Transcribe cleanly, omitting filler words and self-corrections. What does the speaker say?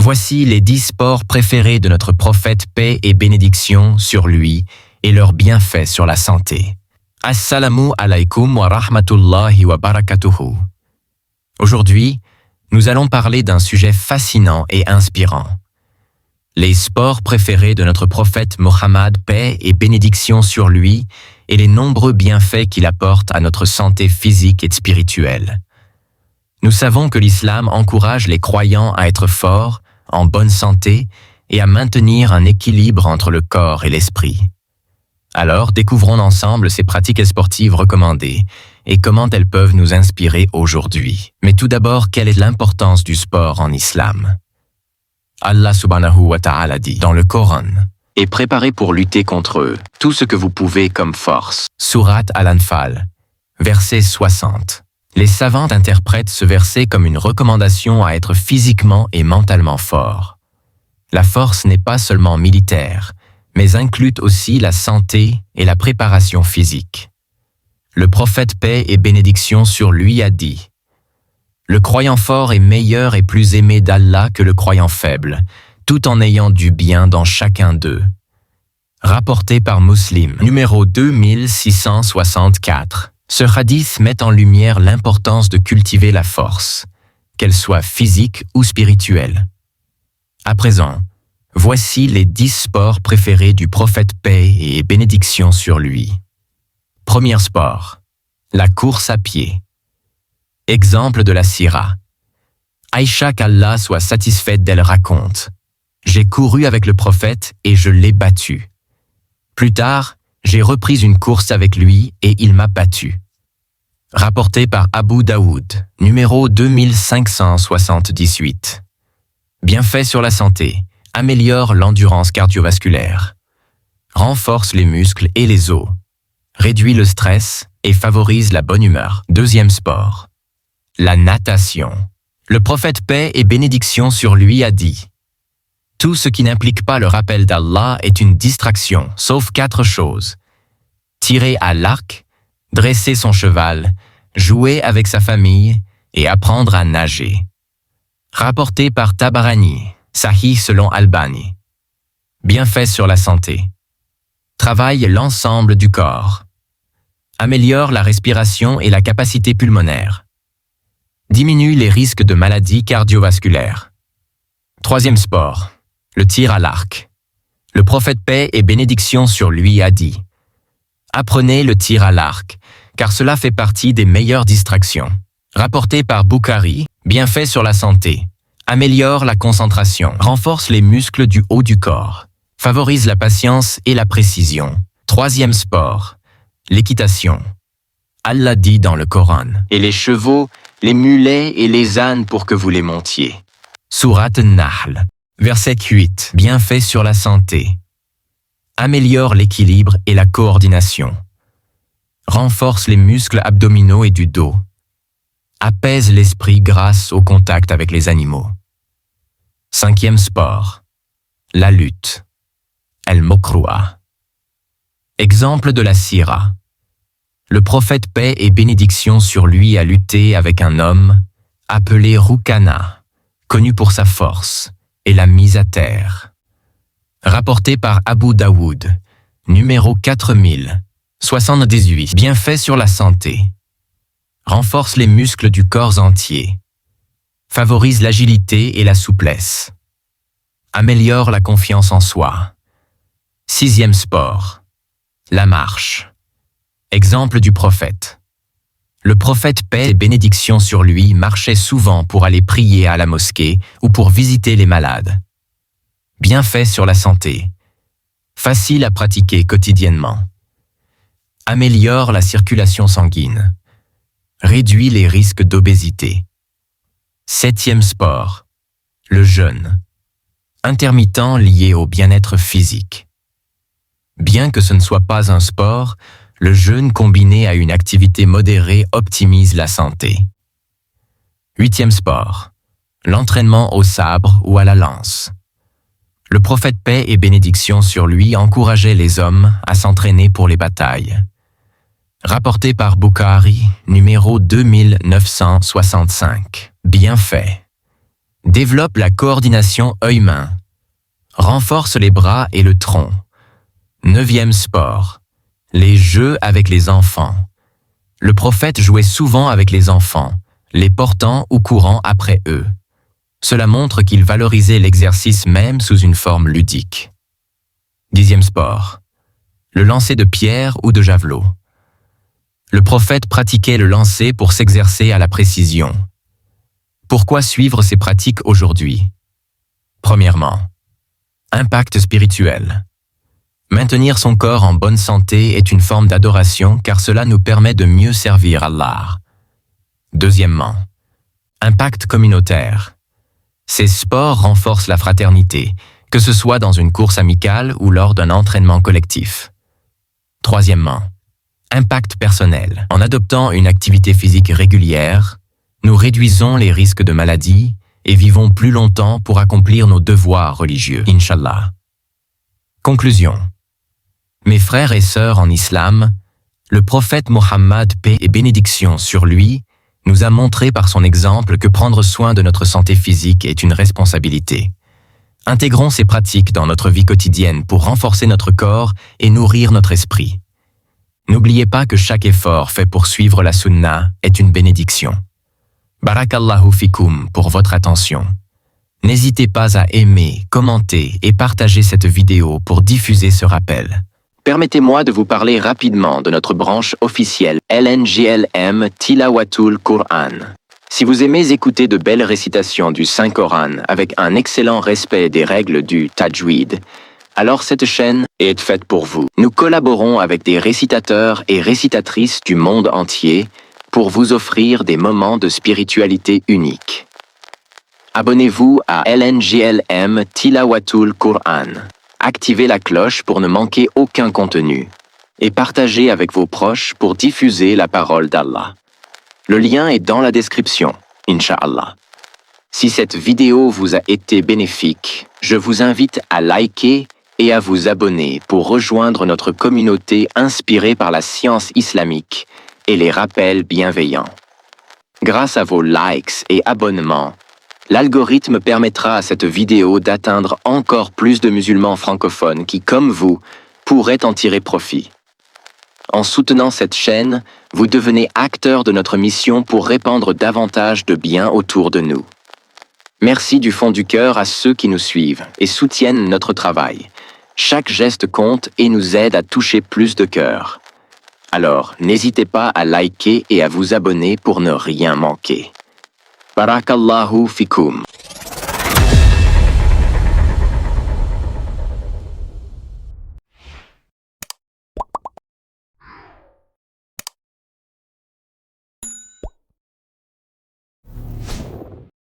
Voici les 10 sports préférés de notre prophète, paix et bénédiction sur lui, et leurs bienfaits sur la santé. Assalamu alaikum wa rahmatullahi wa barakatuhu. Aujourd'hui, nous allons parler d'un sujet fascinant et inspirant. Les sports préférés de notre prophète Mohammed, paix et bénédiction sur lui, et les nombreux bienfaits qu'il apporte à notre santé physique et spirituelle. Nous savons que l'islam encourage les croyants à être forts, en bonne santé et à maintenir un équilibre entre le corps et l'esprit. Alors, découvrons ensemble ces pratiques sportives recommandées et comment elles peuvent nous inspirer aujourd'hui. Mais tout d'abord, quelle est l'importance du sport en islam? Allah subhanahu wa ta'ala dit dans le Coran: « Et préparez pour lutter contre eux tout ce que vous pouvez comme force. » Sourate Al-Anfal, verset 60. Les savants interprètent ce verset comme une recommandation à être physiquement et mentalement fort. La force n'est pas seulement militaire, mais inclut aussi la santé et la préparation physique. Le prophète, paix et bénédiction sur lui, a dit: « Le croyant fort est meilleur et plus aimé d'Allah que le croyant faible, tout en ayant du bien dans chacun d'eux. » Rapporté par Muslim, numéro 2664. Ce hadith met en lumière l'importance de cultiver la force, qu'elle soit physique ou spirituelle. À présent, voici les 10 sports préférés du prophète, paix et bénédiction sur lui. Premier sport, la course à pied. Exemple de la sira. Aïcha, qu'Allah soit satisfaite d'elle, raconte: « J'ai couru avec le prophète et je l'ai battu. Plus tard, j'ai repris une course avec lui et il m'a battu. » Rapporté par Abu Daoud, numéro 2578. Bienfaits sur la santé: améliore l'endurance cardiovasculaire, renforce les muscles et les os, réduit le stress et favorise la bonne humeur. Deuxième sport, la natation. Le prophète, paix et bénédiction sur lui, a dit: « Tout ce qui n'implique pas le rappel d'Allah est une distraction, sauf 4 choses. Tirer à l'arc, dresser son cheval, jouer avec sa famille et apprendre à nager. » Rapporté par Tabarani, Sahih selon Albani. Bienfaits sur la santé: travaille l'ensemble du corps, améliore la respiration et la capacité pulmonaire, diminue les risques de maladies cardiovasculaires. Troisième sport, le tir à l'arc. Le prophète, paix et bénédiction sur lui, a dit: « Apprenez le tir à l'arc, car cela fait partie des meilleures distractions. » Rapporté par Bukhari, bienfaits sur la santé: améliore la concentration, renforce les muscles du haut du corps, favorise la patience et la précision. Troisième sport, l'équitation. Allah dit dans le Coran: « Et les chevaux, les mulets et les ânes pour que vous les montiez. » Sourate An-Nahl, verset 8. Bienfaits sur la santé: améliore l'équilibre et la coordination, renforce les muscles abdominaux et du dos, apaise l'esprit grâce au contact avec les animaux. Cinquième sport, la lutte. Al-Mokroua. Exemple de la sira. Le prophète, paix et bénédiction sur lui, a lutté avec un homme appelé Rukana, connu pour sa force, et l'a mis à terre. Rapporté par Abu Daoud, numéro 4078. Bienfaits sur la santé: renforce les muscles du corps entier, favorise l'agilité et la souplesse, améliore la confiance en soi. Sixième sport, la marche. Exemple du prophète. Le prophète, paix et bénédiction sur lui, marchait souvent pour aller prier à la mosquée ou pour visiter les malades. Bienfaits sur la santé: facile à pratiquer quotidiennement, améliore la circulation sanguine, réduit les risques d'obésité. Septième sport, le jeûne. Intermittent lié au bien-être physique. Bien que ce ne soit pas un sport, le jeûne combiné à une activité modérée optimise la santé. Huitième sport, l'entraînement au sabre ou à la lance. Le prophète, paix et bénédiction sur lui, encourageait les hommes à s'entraîner pour les batailles. Rapporté par Bukhari, numéro 2965. Bienfaits: Développe la coordination œil-main. Renforce les bras et le tronc. 9e sport. Les jeux avec les enfants. Le prophète jouait souvent avec les enfants, les portant ou courant après eux. Cela montre qu'il valorisait l'exercice même sous une forme ludique. 10e sport. Le lancer de pierre ou de javelot. Le prophète pratiquait le lancer pour s'exercer à la précision. Pourquoi suivre ces pratiques aujourd'hui? Premièrement, impact spirituel. Maintenir son corps en bonne santé est une forme d'adoration car cela nous permet de mieux servir Allah. Deuxièmement, impact communautaire. Ces sports renforcent la fraternité, que ce soit dans une course amicale ou lors d'un entraînement collectif. Troisièmement, impact personnel. En adoptant une activité physique régulière, nous réduisons les risques de maladie et vivons plus longtemps pour accomplir nos devoirs religieux, Inch'Allah. Conclusion. Mes frères et sœurs en islam, le prophète Mohammed, paix et bénédiction sur lui, nous a montré par son exemple que prendre soin de notre santé physique est une responsabilité. Intégrons ces pratiques dans notre vie quotidienne pour renforcer notre corps et nourrir notre esprit. N'oubliez pas que chaque effort fait pour suivre la sunna est une bénédiction. Barakallahu fikoum pour votre attention. N'hésitez pas à aimer, commenter et partager cette vidéo pour diffuser ce rappel. Permettez-moi de vous parler rapidement de notre branche officielle LNGLM Tilawatul Qur'an. Si vous aimez écouter de belles récitations du Saint-Coran avec un excellent respect des règles du Tajwid, alors cette chaîne est faite pour vous. Nous collaborons avec des récitateurs et récitatrices du monde entier pour vous offrir des moments de spiritualité uniques. Abonnez-vous à LNGLM Tilawatul Qur'an. Activez la cloche pour ne manquer aucun contenu et partagez avec vos proches pour diffuser la parole d'Allah. Le lien est dans la description, Inch'Allah. Si cette vidéo vous a été bénéfique, je vous invite à liker et à vous abonner pour rejoindre notre communauté inspirée par la science islamique et les rappels bienveillants. Grâce à vos likes et abonnements, l'algorithme permettra à cette vidéo d'atteindre encore plus de musulmans francophones qui, comme vous, pourraient en tirer profit. En soutenant cette chaîne, vous devenez acteur de notre mission pour répandre davantage de bien autour de nous. Merci du fond du cœur à ceux qui nous suivent et soutiennent notre travail. Chaque geste compte et nous aide à toucher plus de cœurs. Alors, n'hésitez pas à liker et à vous abonner pour ne rien manquer. Barakallahu fikoum.